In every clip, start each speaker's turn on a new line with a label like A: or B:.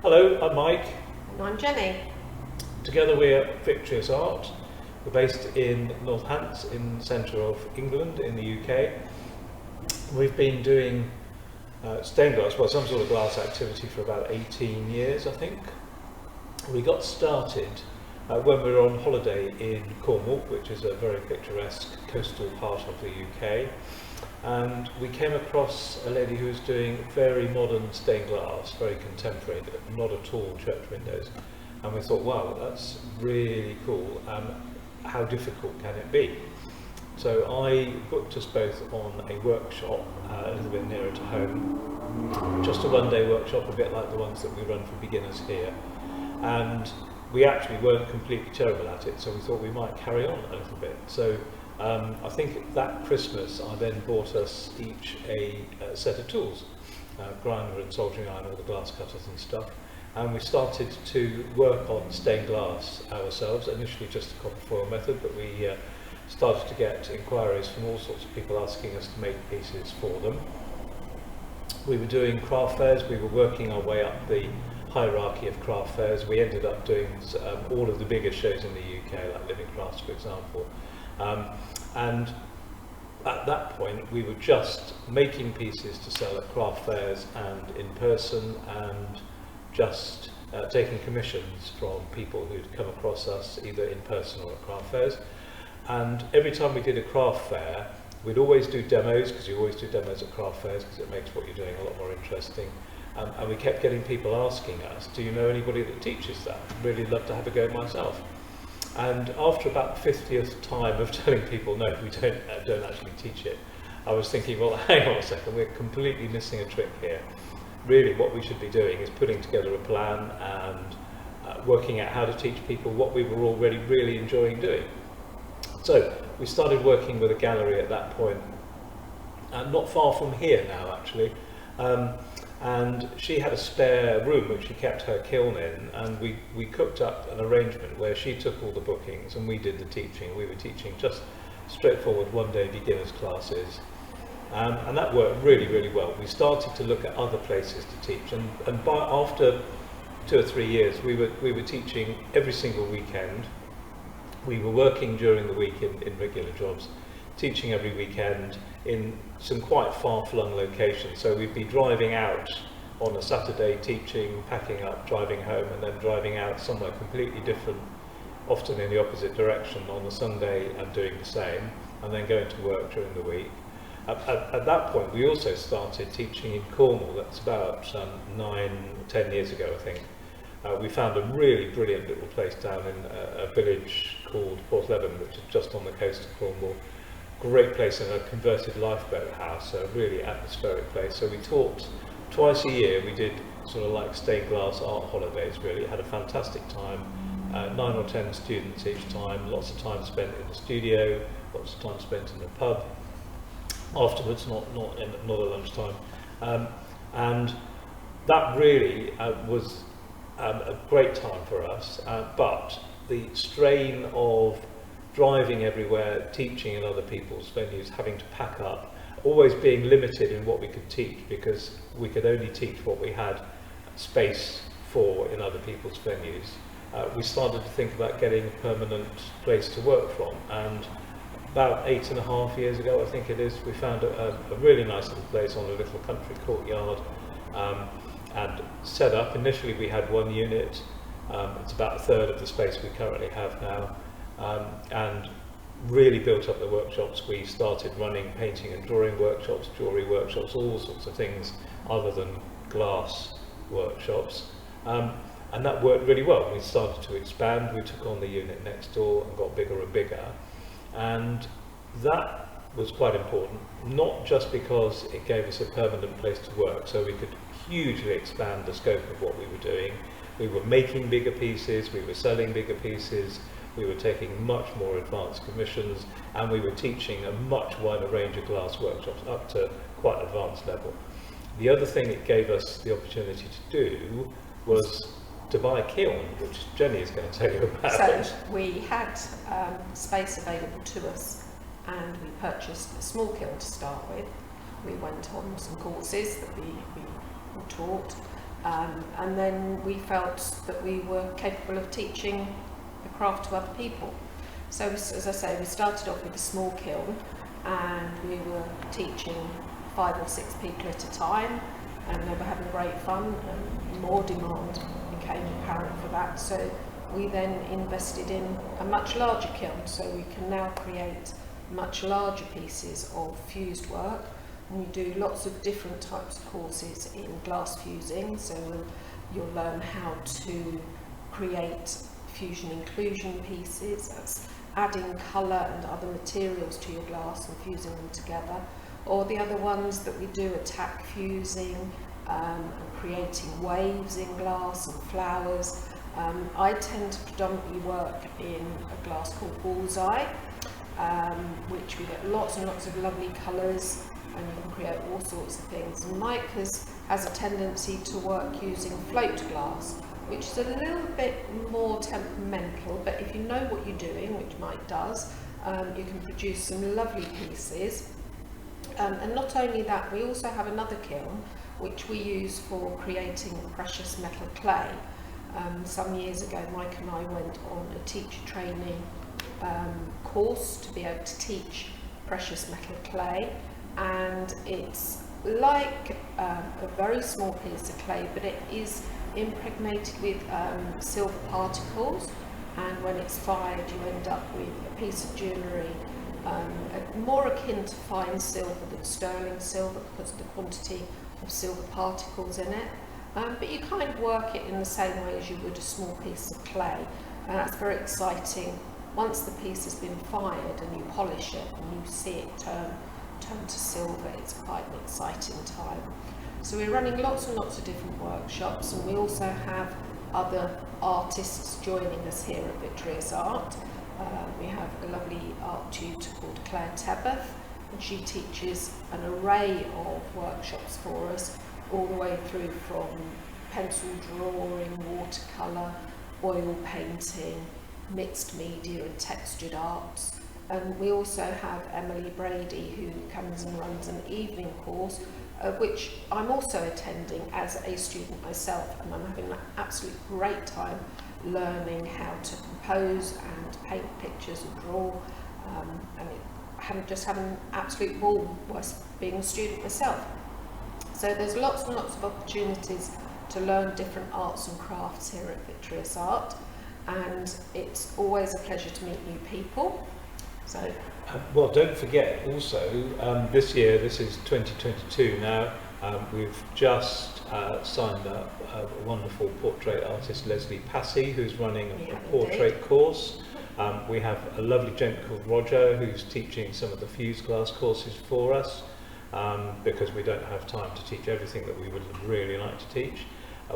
A: Hello, I'm Mike.
B: And I'm Jenny.
A: Together we're AboutVitreusArt. We're based in Northants in the centre of England in the UK. We've been doing stained glass, well, some sort of glass activity for about 18 years, I think. We got started when we were on holiday in Cornwall, which is a very picturesque coastal part of the UK. And we came across a lady who was doing very modern stained glass, very contemporary, not at all church windows. And we thought, wow, that's really cool. How difficult can it be? So I booked us both on a workshop a little bit nearer to home, just a one-day workshop, a bit like the ones that we run for beginners here. And we actually weren't completely terrible at it, so we thought we might carry on a little bit. So I think that Christmas I then bought us each a set of tools, grinder and soldering iron, all the glass cutters and stuff, and we started to work on stained glass ourselves, initially just the copper foil method, but we started to get inquiries from all sorts of people asking us to make pieces for them. We were doing craft fairs, we were working our way up the hierarchy of craft fairs. We ended up doing all of the bigger shows in the UK, like Living Crafts, for example. And at that point we were just making pieces to sell at craft fairs and in person, and just taking commissions from people who'd come across us either in person or at craft fairs. And every time we did a craft fair, we'd always do demos, because you always do demos at craft fairs because it makes what you're doing a lot more interesting. And we kept getting people asking us, do you know anybody that teaches that? I'd really love to have a go myself. And after about the 50th time of telling people, no, we don't actually teach it, I was thinking, well, hang on a second, we're completely missing a trick here. Really what we should be doing is putting together a plan and working out how to teach people what we were already really enjoying doing. So we started working with a gallery at that point, not far from here now actually. And she had a spare room which she kept her kiln in, and we cooked up an arrangement where she took all the bookings and we did the teaching. We were teaching just straightforward one-day beginners classes, and that worked really, really well. We started to look at other places to teach, and after 2 or 3 years we were teaching every single weekend. We were working during the week in regular jobs, teaching every weekend in some quite far-flung locations. So we'd be driving out on a Saturday teaching, packing up, driving home, and then driving out somewhere completely different, often in the opposite direction, on a Sunday and doing the same, and then going to work during the week. At that point we also started teaching in Cornwall. That's about 9-10 years ago, I think. We found a really brilliant little place down in a village called Porthleven, which is just on the coast of Cornwall. Great place, in a converted lifeboat house, a really atmospheric place. So we taught twice a year. We did sort of like stained glass art holidays, really. Had a fantastic time, 9 or 10 students each time, lots of time spent in the studio, lots of time spent in the pub, afterwards, not at lunchtime. And that really was a great time for us, but the strain of driving everywhere, teaching in other people's venues, having to pack up, always being limited in what we could teach, because we could only teach what we had space for in other people's venues. We started to think about getting a permanent place to work from, and about 8.5 years ago, I think it is, we found a really nice little place on a little country courtyard, and set up. Initially we had one unit. It's about a third of the space we currently have now. And really built up the workshops. We started running painting and drawing workshops, jewellery workshops, all sorts of things other than glass workshops. And that worked really well. We started to expand. We took on the unit next door and got bigger and bigger. And that was quite important, not just because it gave us a permanent place to work, so we could hugely expand the scope of what we were doing. We were making bigger pieces, we were selling bigger pieces, we were taking much more advanced commissions, and we were teaching a much wider range of glass workshops up to quite advanced level. The other thing it gave us the opportunity to do was to buy a kiln, which Jenny is going to tell you about.
B: So we had space available to us, and we purchased a small kiln to start with. We went on some courses that we taught, And then we felt that we were capable of teaching the craft to other people. So as I say, we started off with a small kiln, and we were teaching 5 or 6 people at a time, and they were having great fun, and more demand became apparent for that. So we then invested in a much larger kiln, so we can now create much larger pieces of fused work. And we do lots of different types of courses in glass fusing, so you'll learn how to create fusion inclusion pieces, that's adding colour and other materials to your glass and fusing them together. Or the other ones that we do are tack fusing, and creating waves in glass and flowers. I tend to predominantly work in a glass called Bullseye, which we get lots and lots of lovely colours, and you can create all sorts of things. And Mike has a tendency to work using float glass, which is a little bit more temperamental, but if you know what you're doing, which Mike does, you can produce some lovely pieces. And not only that, we also have another kiln which we use for creating precious metal clay. Some years ago, Mike and I went on a teacher training course to be able to teach precious metal clay, and it's like a very small piece of clay, but it is impregnated with silver particles, and when it's fired you end up with a piece of jewellery more akin to fine silver than sterling silver because of the quantity of silver particles in it. But you kind of work it in the same way as you would a small piece of clay, and that's very exciting. Once the piece has been fired and you polish it and you see it turn to silver, it's quite an exciting time. So we're running lots and lots of different workshops, and we also have other artists joining us here at Vitreus Art. We have a lovely art tutor called Claire Tebeth, and she teaches an array of workshops for us, all the way through from pencil drawing, watercolour, oil painting, mixed media and textured arts. And we also have Emily Brady, who comes and runs an evening course, which I'm also attending as a student myself, and I'm having an absolute great time learning how to compose and paint pictures and draw, and having an absolute ball whilst being a student myself. So there's lots and lots of opportunities to learn different arts and crafts here at Vitreus Art, and it's always a pleasure to meet new people. So
A: well, don't forget also, this year, this is 2022 now, we've just signed up a wonderful portrait artist, Leslie Passy, who's running a portrait course. We have a lovely gent called Roger, who's teaching some of the fused glass courses for us, because we don't have time to teach everything that we would really like to teach.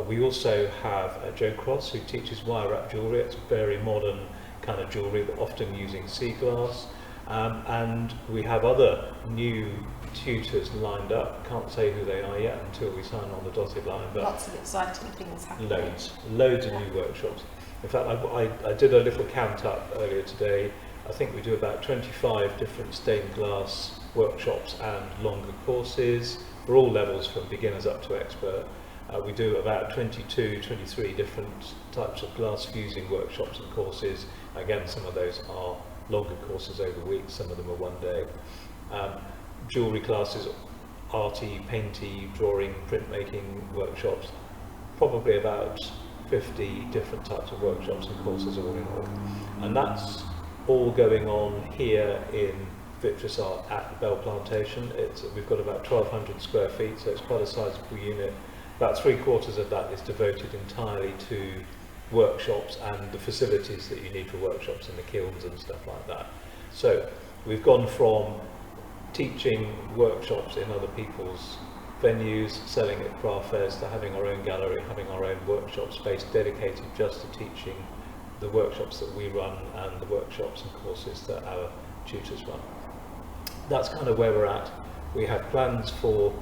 A: We also have Joe Cross, who teaches wire wrap jewellery. It's very modern kind of jewellery, but often using sea glass. And we have other new tutors lined up. Can't say who they are yet until we sign on the dotted line. But
B: lots of exciting things happening.
A: Loads of new workshops. In fact, I did a little count up earlier today. I think we do about 25 different stained glass workshops and longer courses for all levels, from beginners up to expert. We do about 23 different types of glass fusing workshops and courses. Again, some of those are longer courses over weeks, some of them are one day. Jewellery classes, arty, painty, drawing, printmaking workshops, probably about 50 different types of workshops and courses all in all. And that's all going on here in Vitreus Art at the Bell Plantation. We've got about 1,200 square feet, so it's quite a sizable unit. About 3/4 of that is devoted entirely to workshops and the facilities that you need for workshops and the kilns and stuff like that. So we've gone from teaching workshops in other people's venues, selling at craft fairs, to having our own gallery, having our own workshop space dedicated just to teaching the workshops that we run and the workshops and courses that our tutors run. That's kind of where we're at. We have plans for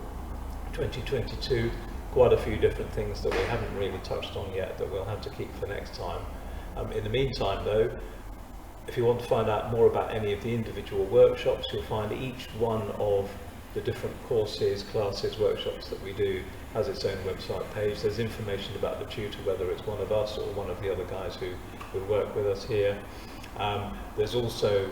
A: 2022, quite a few different things that we haven't really touched on yet that we'll have to keep for next time. In the meantime though, if you want to find out more about any of the individual workshops, you'll find each one of the different courses, classes, workshops that we do has its own website page. There's information about the tutor, whether it's one of us or one of the other guys who work with us here. There's also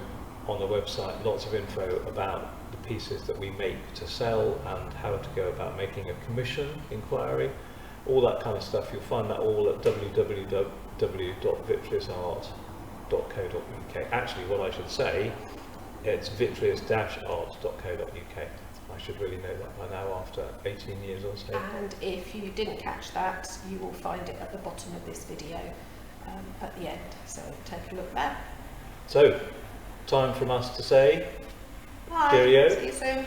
A: on the website lots of info about the pieces that we make to sell and how to go about making a commission inquiry, all that kind of stuff. You'll find that all at www.vitreusart.co.uk. Actually, what I should say, it's vitreus-art.co.uk. I should really know that by now after 18 years or so.
B: And if you didn't catch that, you will find it at the bottom of this video at the end. So take a look there.
A: So, time from us to say
B: bye.
A: cheerio.
B: See you soon.